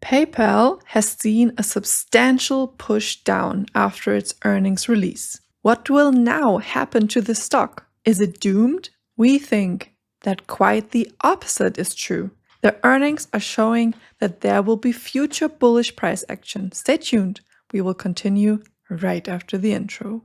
PayPal has seen a substantial push down after its earnings release. What will now happen to the stock? Is it doomed? We think that quite the opposite is true. The earnings are showing that there will be future bullish price action. Stay tuned. We will continue right after the intro.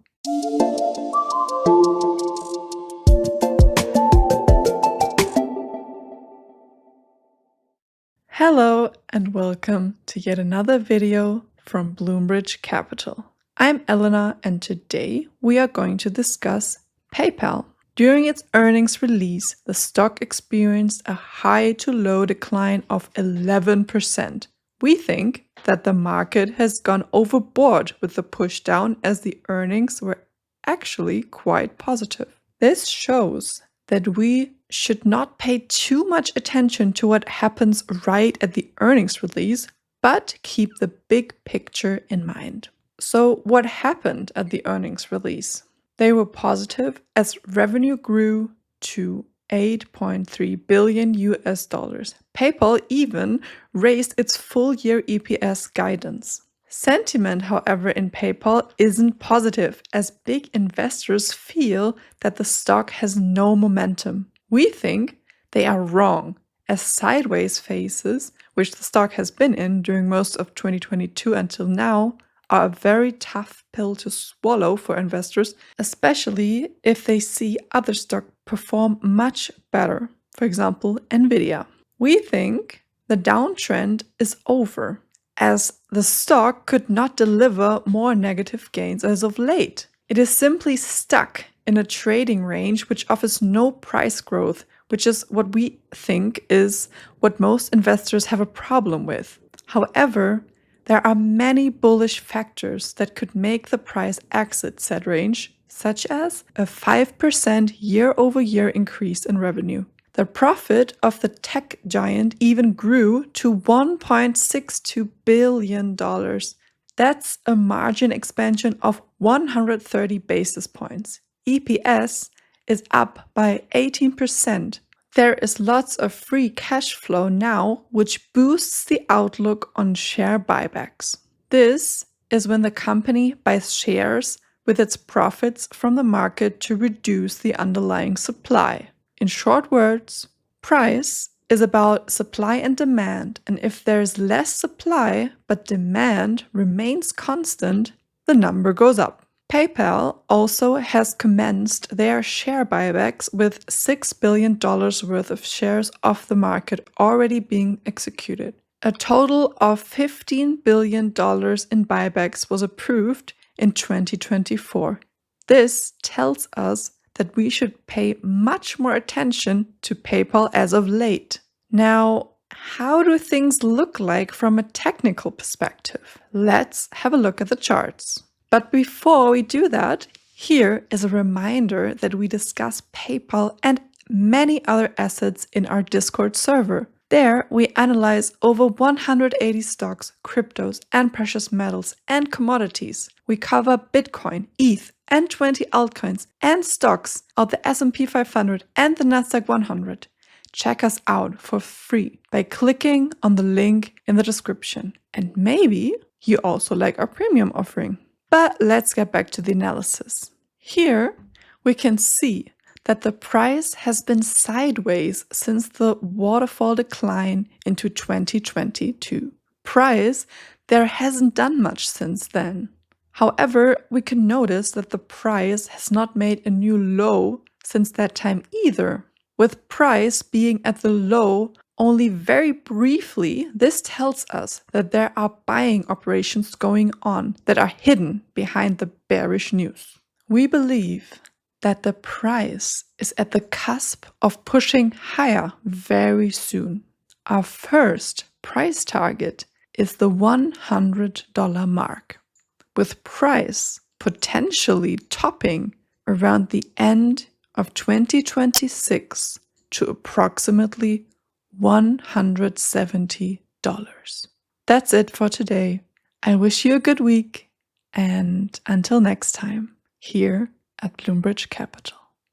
Hello and welcome to yet another video from Bloomberg Capital. I'm Elena and today we are going to discuss PayPal. During its earnings release, the stock experienced a high to low decline of 11%. We think that the market has gone overboard with the push down as the earnings were actually quite positive. This shows that we should not pay too much attention to what happens right at the earnings release, but keep the big picture in mind. So what happened at the earnings release? They were positive as revenue grew to $8.3 billion. PayPal even raised its full year EPS guidance. Sentiment, however, in PayPal isn't positive as big investors feel that the stock has no momentum. We think they are wrong, as sideways phases, which the stock has been in during most of 2022 until now, are a very tough pill to swallow for investors, especially if they see other stocks perform much better, for example, Nvidia. We think the downtrend is over, as the stock could not deliver more negative gains as of late. It is simply stuck in a trading range which offers no price growth, which is what we think is what most investors have a problem with. However, there are many bullish factors that could make the price exit said range, such as a 5% year-over-year increase in revenue. The profit of the tech giant even grew to $1.62 billion. That's a margin expansion of 130 basis points. EPS is up by 18%. There is lots of free cash flow now, which boosts the outlook on share buybacks. This is when the company buys shares with its profits from the market to reduce the underlying supply. In short words, price is about supply and demand, and if there is less supply but demand remains constant, the number goes up. PayPal also has commenced their share buybacks with $6 billion worth of shares off the market already being executed. A total of $15 billion in buybacks was approved in 2024. This tells us that we should pay much more attention to PayPal as of late. Now, how do things look like from a technical perspective? Let's have a look at the charts. But before we do that, here is a reminder that we discuss PayPal and many other assets in our Discord server. There, we analyze over 180 stocks, cryptos, and precious metals and commodities. We cover Bitcoin, ETH, and 20 altcoins and stocks of the S&P 500 and the Nasdaq 100. Check us out for free by clicking on the link in the description. And maybe you also like our premium offering. But let's get back to the analysis. Here, we can see that the price has been sideways since the waterfall decline into 2022. Price, there hasn't done much since then. However, we can notice that the price has not made a new low since that time either. With price being at the low only very briefly, this tells us that there are buying operations going on that are hidden behind the bearish news. We believe that the price is at the cusp of pushing higher very soon. Our first price target is the $100 mark, with price potentially topping around the end of 2026 to approximately $170. That's it for today. I wish you a good week, and until next time, here at Bloomberg Capital.